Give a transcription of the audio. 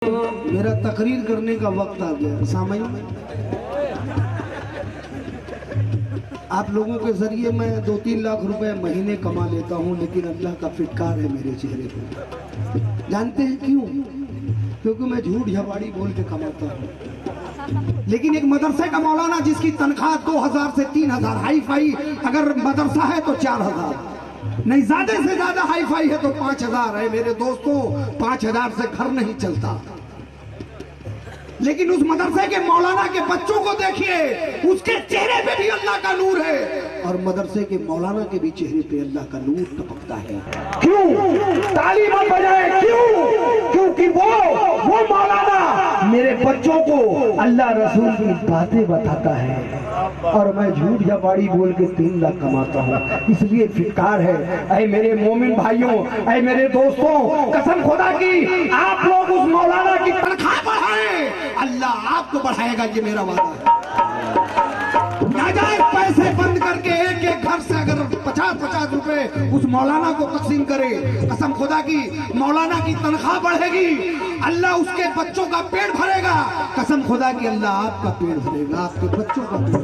मेरा तकरीर करने का वक्त आ गया। सामईन, आप लोगों के जरिए मैं 2-3 लाख रुपए महीने कमा लेता हूं, लेकिन अल्लाह का फिटकार है मेरे चेहरे पर। जानते हैं क्यों? क्योंकि मैं झूठ झपाड़ी बोल के कमाता हूं। लेकिन एक मदरसे का मौलाना जिसकी तनख्वाह 2000 से 3000 हाई फाई, अगर मदरसा है तो 4000, नहीं ज्यादा से ज्यादा हाई फाई है तो 5000 है। मेरे दोस्तों, 5000 से घर नहीं चलता। लेकिन उस मदरसे के मौलाना के बच्चों को देखिए, उसके चेहरे पे भी अल्लाह का नूर है, और मदरसे के मौलाना के भी चेहरे पे अल्लाह का नूर टपकता है। क्यों? ताली मत बजाए, क्यों? क्योंकि वो मौलाना मेरे बच्चों को अल्लाह रसूल की बातें बताता है, और मैं झूठ झपाड़ी बोल के 3 लाख कमाता हूँ। इसलिए फिटकार है। ऐ मेरे मोमिन भाइयों, ऐ मेरे दोस्तों, कसम खुदा की आप लोग उस मौलाना की तनख्वाह बढ़ाएं, अल्लाह आपको बढ़ाएगा, ये मेरा वादा है। नाजायज पैसे बंद करके एक घर से अगर 50-50 रुपए उस मौलाना को तकसीम करे, कसम खुदा की मौलाना की तनख्वाह बढ़ेगी, अल्लाह उसके बच्चों का पेट भरेगा। कसम खुदा की अल्लाह आपका पेट भरेगा, आपके बच्चों का पेट।